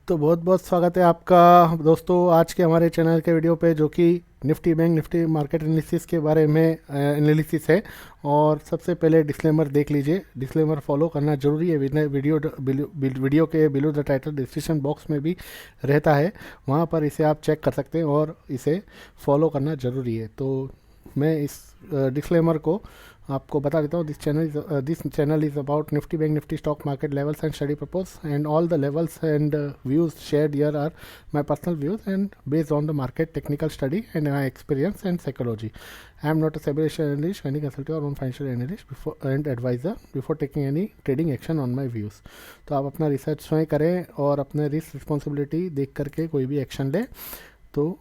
तो बहुत बहुत स्वागत है आपका दोस्तों आज के हमारे चैनल के वीडियो पे, जो कि Nifty bank Nifty market analysis के बारे में एनालिसिस है। और सबसे पहले डिस्क्लेमर देख लीजिए, डिस्क्लेमर फॉलो करना जरूरी है। वीडियो के below the title description box में भी रहता है, वहाँ पर इसे आप चेक कर सकते हैं और इसे फॉलो करना ज़रूरी है। तो मैं इस डिस्क्लेमर को आपको बता देता हूँ। This channel is about Nifty bank Nifty stock market levels and study purpose, and all the levels and views shared here are my personal views and based on the market technical study and my experience and psychology. I am not a separation analyst, any consultant or own financial analyst before and advisor before taking any trading action on my views. तो आप अपना research स्वयं करें और अपने risk responsibility देख करके कोई भी एक्शन ले तो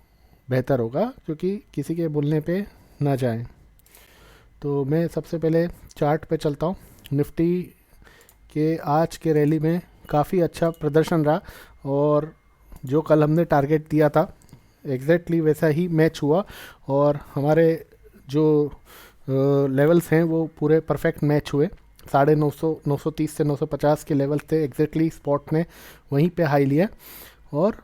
बेहतर होगा, क्योंकि किसी के बोलने पे ना जाएं। तो मैं सबसे पहले चार्ट पे चलता हूँ। निफ्टी के आज के रैली में काफ़ी अच्छा प्रदर्शन रहा और जो कल हमने टारगेट दिया था एग्जैक्टली वैसा ही मैच हुआ, और हमारे जो लेवल्स हैं वो पूरे परफेक्ट मैच हुए। 950 930 से 950 के लेवल्स थे, एग्जैक्टली स्पॉट ने वहीं पे हाई लिया। और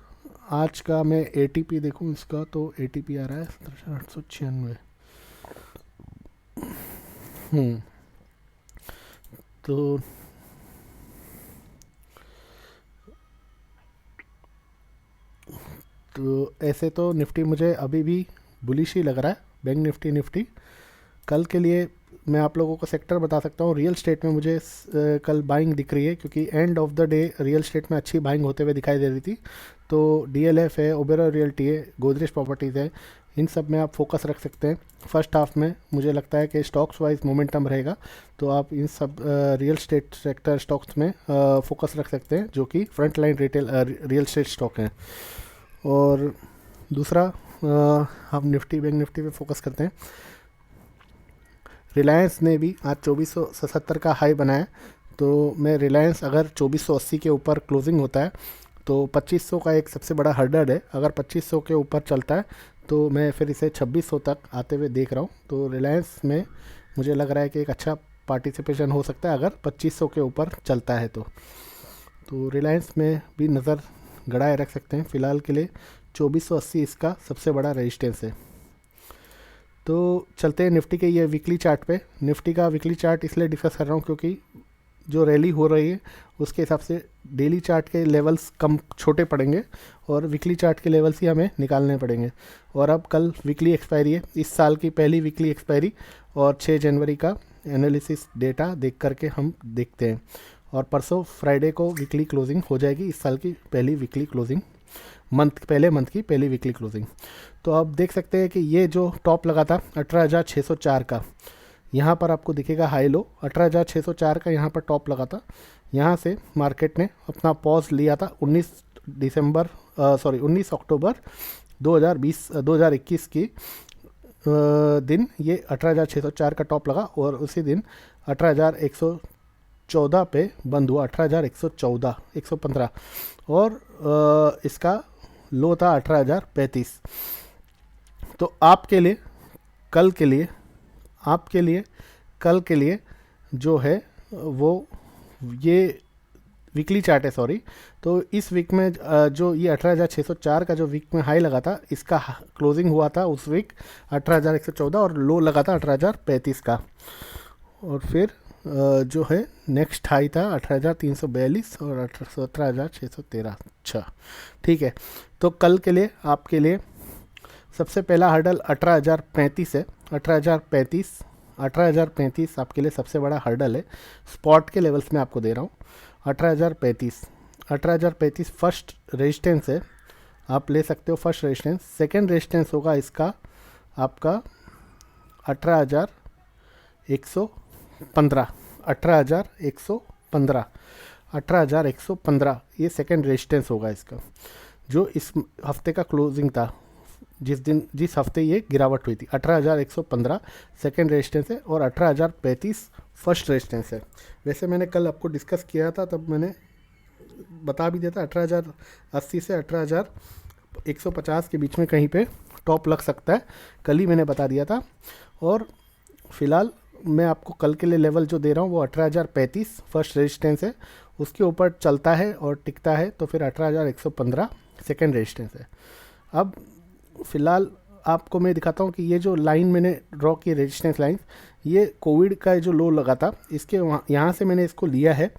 आज का मैं एटीपी देखूँ इसका, तो एटीपी आ रहा है 17,896। तो ऐसे तो निफ्टी मुझे अभी भी बुलिश ही लग रहा है। बैंक निफ्टी कल के लिए मैं आप लोगों को सेक्टर बता सकता हूँ। रियल स्टेट में मुझे कल बाइंग दिख रही है, क्योंकि end of the day real estate में अच्छी बाइंग होते हुए दिखाई दे रही थी। तो डीएलएफ है, ओबेरॉय रियल्टी है, गोदरेज प्रॉपर्टीज़ है, इन सब में आप फोकस रख सकते हैं। फर्स्ट हाफ में मुझे लगता है कि स्टॉक्स वाइज मोमेंटम रहेगा, तो आप इन सब रियल स्टेट सेक्टर स्टॉक्स में फोकस रख सकते हैं, जो कि front line real estate stock हैं। और दूसरा हम निफ्टी बैंक निफ्टी पे फोकस करते हैं। रिलायंस ने भी आज 2477 का हाई बनाया, तो मैं रिलायंस अगर 2480 के ऊपर क्लोजिंग होता है तो 2500 का एक सबसे बड़ा हर्डल है। अगर 2500 के ऊपर चलता है तो मैं फिर इसे 2600 तक आते हुए देख रहा हूँ। तो रिलायंस में मुझे लग रहा है कि एक अच्छा पार्टिसिपेशन हो सकता है अगर 2500 के ऊपर चलता है तो रिलायंस में भी नज़र गड़ाए रख सकते हैं। फ़िलहाल के लिए 2480 इसका सबसे बड़ा रेजिस्टेंस है। तो चलते हैं निफ्टी के ये वीकली चार्ट पे। निफ्टी का वीकली चार्ट इसलिए डिस्कस कर रहा हूँ क्योंकि जो रैली हो रही है उसके हिसाब से डेली चार्ट के लेवल्स कम छोटे पड़ेंगे और वीकली चार्ट के लेवल्स ही हमें निकालने पड़ेंगे। और अब कल वीकली एक्सपायरी है, इस साल की पहली वीकली एक्सपायरी, और 6 जनवरी का एनालिसिस डेटा देख करके हम देखते हैं। और परसों फ्राइडे को वीकली क्लोजिंग हो जाएगी, इस साल की पहली वीकली क्लोजिंग, मंथ की पहली वीकली क्लोजिंग। तो आप देख सकते हैं कि ये जो टॉप लगा था 18,604 का, यहाँ पर आपको दिखेगा हाई लो। 18,604 का यहाँ पर टॉप लगा था, यहाँ से मार्केट ने अपना पॉज लिया था 19 अक्टूबर 2021 की दिन ये 18,604 का टॉप लगा, और उसी दिन 18,114 पे बंद हुआ। 18,114 115, और इसका लो था 18,035। तो आपके लिए कल के लिए जो है वो ये वीकली चार्ट है, सॉरी। तो इस वीक में जो ये 18,604 का जो वीक में हाई लगा था, इसका क्लोजिंग हुआ था उस वीक 18,114, और लो लगा था 18,035 का। और फिर जो है नेक्स्ट हाई था 18,342 और 17,613। अच्छा, ठीक है। तो कल के लिए आपके लिए सबसे पहला हर्डल 18,035 है। 18,035 आपके लिए सबसे बड़ा हर्डल है। स्पॉट के लेवल्स में आपको दे रहा हूँ 18,035 फर्स्ट रेजिस्टेंस है, आप ले सकते हो फर्स्ट रेजिस्टेंस। सेकेंड रेजिस्टेंस होगा इसका आपका 18,115 18,115 18,115, ये सेकेंड रेजिस्टेंस होगा इसका, जो इस हफ्ते का क्लोजिंग था, जिस हफ्ते ये गिरावट हुई थी। 18,115 सेकेंड रेजिस्टेंस है और 18,035 फर्स्ट रेजिस्टेंस है। वैसे मैंने कल आपको डिस्कस किया था, तब मैंने बता भी दिया था 18,080 से 18,150 के बीच में कहीं पे टॉप लग सकता है, कल ही मैंने बता दिया था। और फिलहाल मैं आपको कल के लिए लेवल जो दे रहा हूँ वो 18,035 फर्स्ट रेजिस्टेंस है, उसके ऊपर चलता है और टिकता है तो फिर 18,115 सेकेंड रेजिस्टेंस है। अब फ़िलहाल आपको मैं दिखाता हूँ कि ये जो लाइन मैंने ड्रॉ की रेजिस्टेंस लाइन, ये कोविड का जो लो लगा था इसके यहाँ से मैंने इसको लिया है।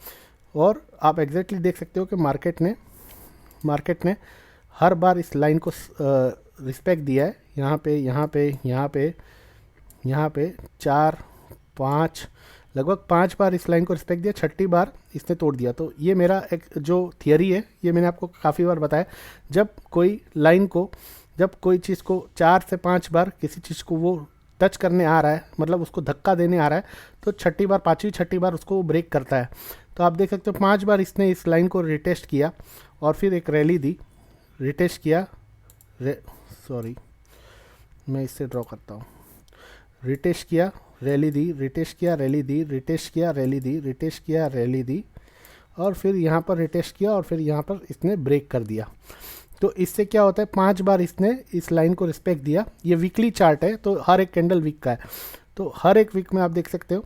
और आप एग्जैक्टली देख सकते हो कि मार्केट ने हर बार इस लाइन को रिस्पेक्ट दिया है। यहाँ पे यहाँ पे यहाँ पे यहाँ पे 4 5 लगभग 5 बार इस लाइन को रिस्पेक्ट दिया, छठी बार इसने तोड़ दिया। तो ये मेरा एक जो थियरी है, ये मैंने आपको काफ़ी बार बताया, जब कोई चीज़ को 4 से 5 बार किसी चीज़ को वो टच करने आ रहा है, मतलब उसको धक्का देने आ रहा है, तो छठी बार, पाँचवीं छठी बार उसको ब्रेक करता है। तो आप देख सकते हो 5 बार इसने इस लाइन को रिटेस्ट किया और फिर एक रैली दी, रिटेस्ट किया, सॉरी मैं इससे ड्रॉ करता हूँ, रिटेस्ट किया, रैली दी, रिटेस्ट किया, रैली दी, रिटेस्ट किया, रैली दी, रिटेस्ट किया, रैली दी, और फिर यहाँ पर रिटेस्ट किया और फिर यहाँ पर इसने ब्रेक कर दिया। तो इससे क्या होता है, 5 बार इसने इस लाइन को रिस्पेक्ट दिया। ये वीकली चार्ट है तो हर एक कैंडल वीक का है, तो हर एक वीक में आप देख सकते हो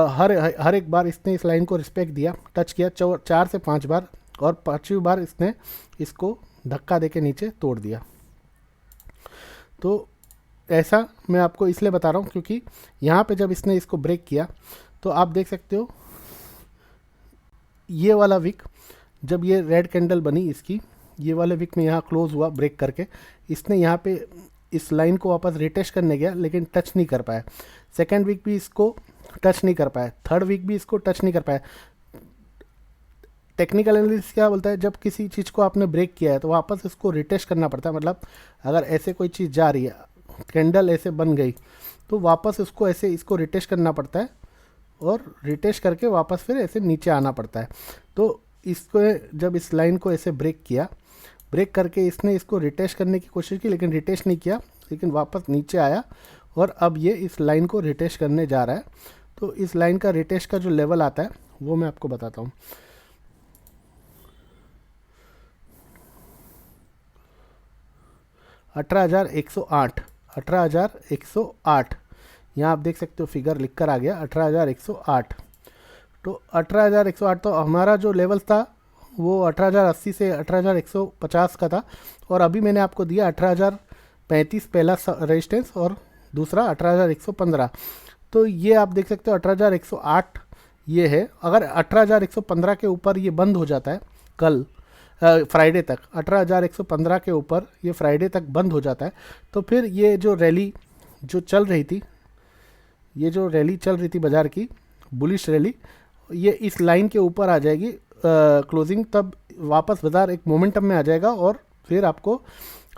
हर एक बार इसने इस लाइन को रिस्पेक्ट दिया, टच किया 4 से 5 बार, और 5वीं बार इसने इसको धक्का देके नीचे तोड़ दिया। तो ऐसा मैं आपको इसलिए बता रहा हूँ क्योंकि यहाँ पे जब इसने इसको ब्रेक किया तो आप देख सकते हो ये वाला वीक जब ये रेड कैंडल बनी इसकी, ये वाले वीक में यहाँ क्लोज हुआ ब्रेक करके, इसने यहाँ पे इस लाइन को वापस रिटेस्ट करने गया लेकिन टच नहीं कर पाया। सेकेंड वीक भी इसको टच नहीं कर पाया, थर्ड वीक भी इसको टच नहीं कर पाया। टेक्निकल एनालिसिस क्या बोलता है, जब किसी चीज़ को आपने ब्रेक किया है तो वापस इसको रिटेस्ट करना पड़ता है। मतलब अगर ऐसे कोई चीज़ जा रही है, कैंडल ऐसे बन गई, तो वापस उसको ऐसे इसको रिटेस्ट करना पड़ता है और रिटेस्ट करके वापस फिर ऐसे नीचे आना पड़ता है। तो इसको जब इस लाइन को ऐसे ब्रेक किया, ब्रेक करके इसने इसको रिटेस्ट करने की कोशिश की लेकिन रिटेस्ट नहीं किया, लेकिन वापस नीचे आया और अब ये इस लाइन को रिटेस्ट करने जा रहा है। तो इस लाइन का रिटेस्ट का जो लेवल आता है वो मैं आपको बताता हूँ। अठारह हजार एक सौ आठ, यहाँ आप देख सकते हो फिगर लिख कर आ गया 18,108। तो 18,108, तो हमारा जो लेवल था वो 18,080 से 18,150 का था, और अभी मैंने आपको दिया 18,035 पहला रेजिस्टेंस और दूसरा 18,115। तो ये आप देख सकते हो 18,108 ये है। अगर 18,115 के ऊपर ये बंद हो जाता है कल फ्राइडे तक, 18,115 के ऊपर ये फ्राइडे तक बंद हो जाता है, तो फिर ये जो रैली जो चल रही थी, ये जो रैली चल रही थी बाज़ार की बुलिश रैली, ये इस लाइन के ऊपर आ जाएगी क्लोजिंग, तब वापस बाज़ार एक मोमेंटम में आ जाएगा और फिर आपको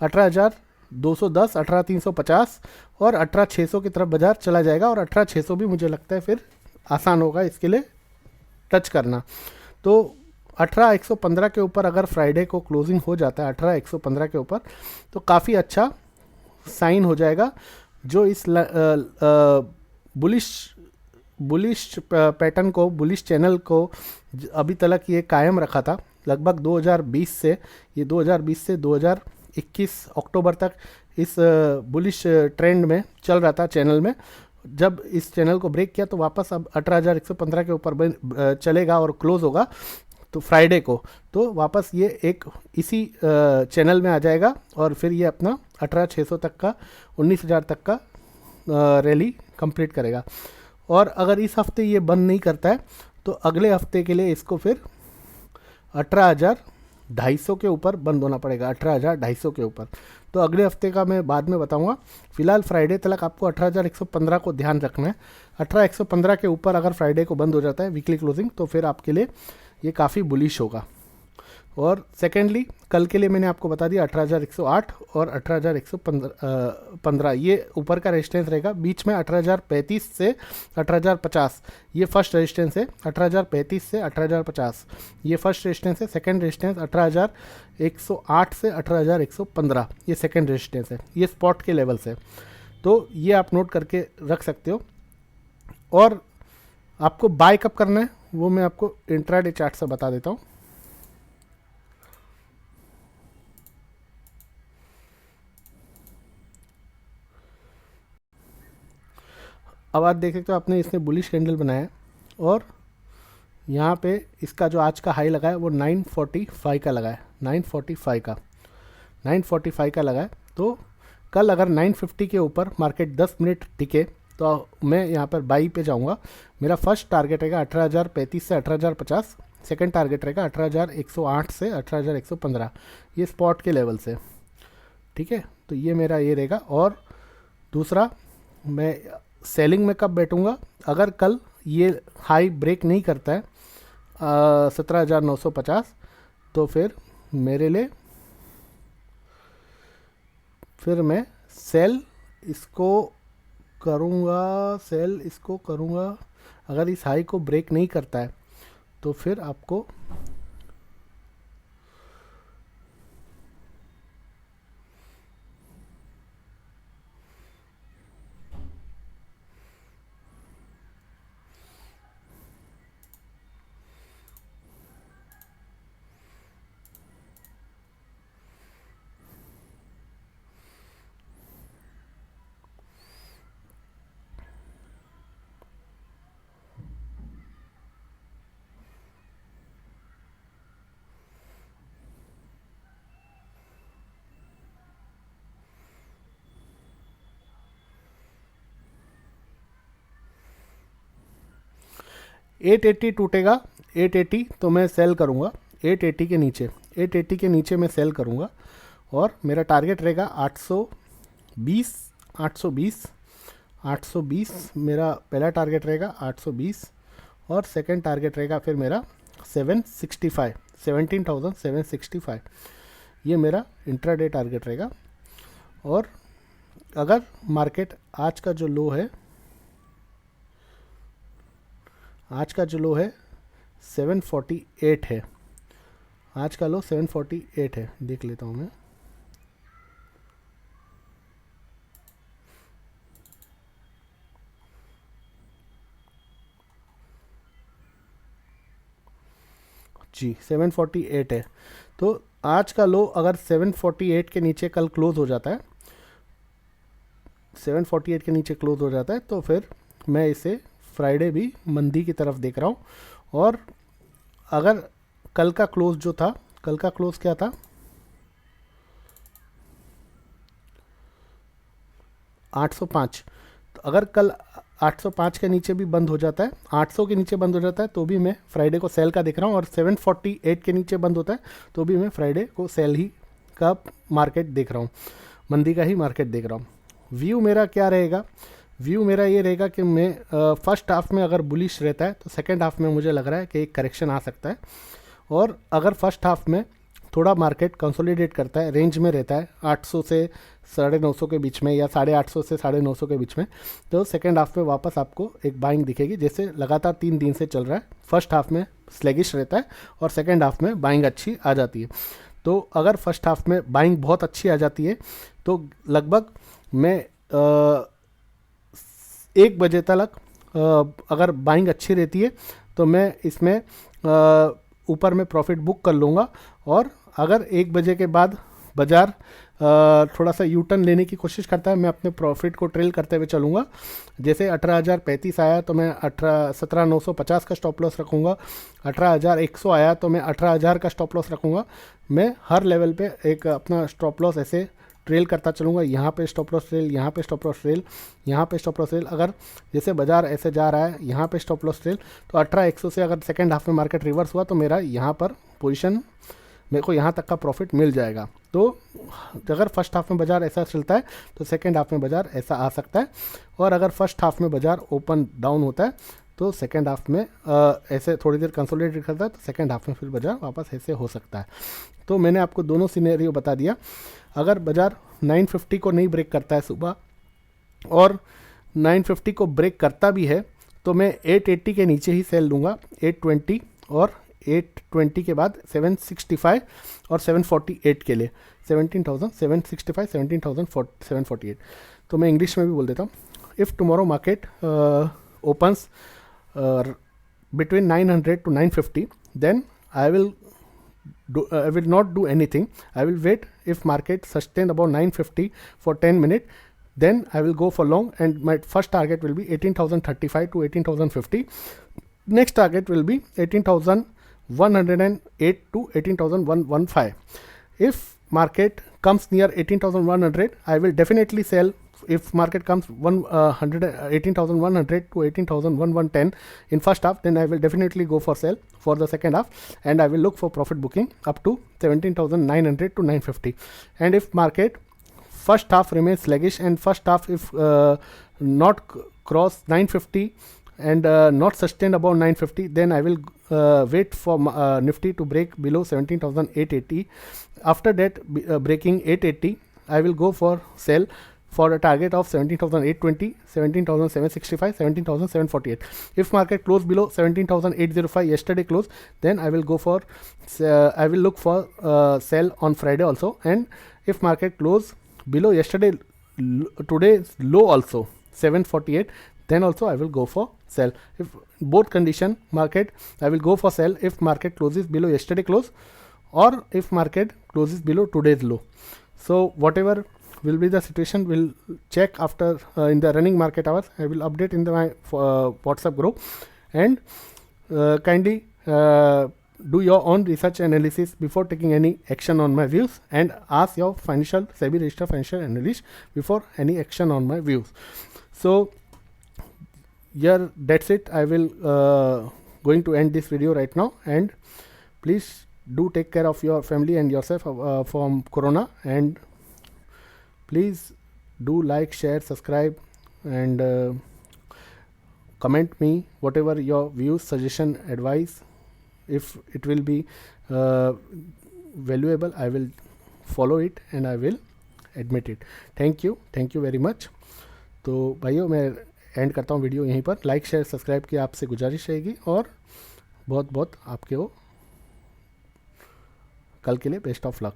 18,210, 18,350 और 18,600 की तरफ बाज़ार चला जाएगा। और 18,600 भी मुझे लगता है फिर आसान होगा इसके लिए टच करना। तो 18,115 के ऊपर अगर फ्राइडे को क्लोजिंग हो जाता है 18,115 के ऊपर, तो काफ़ी अच्छा साइन हो जाएगा जो इस बुलिश पैटर्न को, बुलिश चैनल को अभी तक ये कायम रखा था। लगभग 2020 से 2021 अक्टूबर तक इस बुलिश ट्रेंड में चल रहा था चैनल में। जब इस चैनल को ब्रेक किया तो वापस अब 18,115 के ऊपर चलेगा और क्लोज होगा तो फ्राइडे को, तो वापस ये एक इसी चैनल में आ जाएगा और फिर ये अपना 18,600 तक का, 19,000 तक का रैली कंप्लीट करेगा। और अगर इस हफ्ते ये बंद नहीं करता है तो अगले हफ्ते के लिए इसको फिर 18,250 के ऊपर बंद होना पड़ेगा, 18,250 के ऊपर। तो अगले हफ्ते का मैं बाद में बताऊंगा। फिलहाल फ्राइडे तक आपको 18,115 को ध्यान रखना है। 18,115 के ऊपर अगर फ्राइडे को बंद हो जाता है वीकली क्लोजिंग, तो फिर आपके लिए ये काफ़ी बुलिश होगा। और सेकेंडली कल के लिए मैंने आपको बता दिया 18,108 और 18,115 ये ऊपर का रेजिस्टेंस रहेगा। बीच में 18,035 से 18,050 ये फर्स्ट रेजिस्टेंस है, 18,035 से 18,050 ये फर्स्ट रेजिस्टेंस है। सेकंड रेजिस्टेंस 18,108 से 18,115 ये सेकंड रेजिस्टेंस है। ये स्पॉट के लेवल से, तो ये आप नोट करके रख सकते हो। और आपको बाय कब करना है वो मैं आपको इंट्राडे चार्ट से बता देता हूँ। अब आप देख सकते हो आपने इसने बुलिश कैंडल बनाया और यहाँ पे इसका जो आज का हाई लगा है वो 945 का लगा है, 945 का लगा है। तो कल अगर 950 के ऊपर मार्केट 10 मिनट टिके तो मैं यहाँ पर बाई पे जाऊँगा। मेरा फर्स्ट टारगेट रहेगा 18,035 से 18,050, सेकंड टारगेट रहेगा 18,108 से 18,115, ये स्पॉट के लेवल से, ठीक है। तो ये मेरा ये रहेगा। और दूसरा, मैं सेलिंग में कब बैठूँगा, अगर कल ये हाई ब्रेक नहीं करता है 17,950, तो फिर मेरे लिए फिर मैं सेल इसको करूँगा। अगर इस हाई को ब्रेक नहीं करता है तो फिर आपको 880 टूटेगा, 880 तो मैं सेल करूँगा, 880 के नीचे मैं सेल करूँगा। और मेरा टारगेट रहेगा 820 मेरा पहला टारगेट रहेगा 820, और सेकंड टारगेट रहेगा फिर मेरा 17,765, ये मेरा इंट्राडे टारगेट रहेगा। और अगर मार्केट आज का जो लो है 748 है, आज का लो 748 है, देख लेता हूँ मैं। जी 748 है। तो आज का लो अगर 748 के नीचे कल क्लोज हो जाता है, 748 के नीचे क्लोज हो जाता है, तो फिर मैं इसे फ्राइडे भी मंदी की तरफ देख रहा हूँ। और अगर कल का क्लोज जो था, कल का क्लोज क्या था, 805, तो अगर कल 805 के नीचे भी बंद हो जाता है, 800 के नीचे बंद हो जाता है, तो भी मैं फ्राइडे को सेल का देख रहा हूँ। और 748 के नीचे बंद होता है तो भी मैं फ्राइडे को सेल ही का मार्केट देख रहा हूँ, मंदी का ही मार्केट देख रहा हूँ। व्यू मेरा क्या रहेगा, व्यू मेरा ये रहेगा कि मैं फर्स्ट हाफ में अगर बुलिश रहता है तो सेकंड हाफ में मुझे लग रहा है कि एक करेक्शन आ सकता है। और अगर फर्स्ट हाफ में थोड़ा मार्केट कंसोलिडेट करता है, रेंज में रहता है 800 से 950 के बीच में या 850 से 950 के बीच में, तो सेकंड हाफ में वापस आपको एक बाइंग दिखेगी, जैसे लगातार 3 दिन से चल रहा है। फर्स्ट हाफ में स्लेगिश रहता है और सेकंड हाफ में बाइंग अच्छी आ जाती है। तो अगर फर्स्ट हाफ में बाइंग बहुत अच्छी आ जाती है तो लगभग मैं 1 बजे तक अगर बाइंग अच्छी रहती है तो मैं इसमें ऊपर में प्रॉफिट बुक कर लूँगा। और अगर 1 बजे के बाद बाज़ार थोड़ा सा यू टर्न लेने की कोशिश करता है, मैं अपने प्रॉफिट को ट्रेल करते हुए चलूँगा। जैसे 18,035 आया तो मैं 17,950 का स्टॉप लॉस रखूँगा, 18,100 आया तो मैं 18,000 का स्टॉप लॉस रखूँगा। मैं हर लेवल पे एक अपना स्टॉप लॉस ऐसे ट्रेल करता चलूँगा, यहाँ पे स्टॉप लॉस ट्रेल, यहाँ पे स्टॉप लॉस ट्रेल, यहाँ पे स्टॉप लॉस ट्रेल। अगर जैसे बाजार ऐसे जा रहा है यहाँ पे स्टॉप लॉस ट्रेल, तो 18,100 से अगर सेकंड हाफ में मार्केट रिवर्स हुआ तो मेरा यहाँ पर पोजीशन, मेरे को यहाँ तक का प्रॉफिट मिल जाएगा। तो अगर फर्स्ट हाफ में बाजार ऐसा चलता है तो सेकंड हाफ में बाजार ऐसा आ सकता है। और अगर फर्स्ट हाफ में बाजार ओपन डाउन होता है तो सेकंड हाफ में ऐसे थोड़ी देर कंसोलिडेट करता है, तो सेकंड हाफ में फिर बाजार वापस ऐसे हो सकता है। तो मैंने आपको दोनों सिनेरियो बता दिया। अगर बाजार 950 को नहीं ब्रेक करता है सुबह, और 950 को ब्रेक करता भी है, तो मैं 880 के नीचे ही सेल लूँगा, 820, और 820 के बाद 765 और 748 के लिए 17,765, 17,748। तो मैं इंग्लिश में भी बोल देता हूँ, if tomorrow market opens between 900 to 950, then I will not do anything. I will wait. If market sustain above 950 for 10 minutes, then I will go for long, and my first target will be 18,035 to 18,050. next target will be 18,108 to 18,115. If market comes near 18,100, I will definitely sell. If market comes 18,100 to 18,110 in first half, then I will definitely go for sell for the second half, and I will look for profit booking up to 17,900 to 950. And if market first half remains sluggish, and first half if not cross 950 and not sustain above 950, then I will wait for Nifty to break below 17,880. After that, breaking 880, I will go for sell for a target of 17,820, 17,765, 17,748. If market close below 17,805 yesterday close, then I will go for I will look for sell on Friday also. And if market close below yesterday today's low also 748, then also I will go for sell. If both condition market, I will go for sell if market closes below yesterday close, or if market closes below today's low. So whatever will be the situation, will check after in the running market hours. I will update in my WhatsApp group, and kindly do your own research analysis before taking any action on my views, and ask your financial SEBI registered financial analyst before any action on my views. So yeah, that's it. I will going to end this video right now, and please do take care of your family and yourself from corona, and please do like, share, subscribe, and comment me whatever your views, suggestion, advice. If it will be valuable, I will follow it and I will admit it. Thank you very much. तो भाइयों, मैं and करता हूँ video यहीं पर. Like, share, subscribe की आपसे गुजारिश रहेगी, और बहुत बहुत आपके वो कल के लिए बेस्ट ऑफ लक.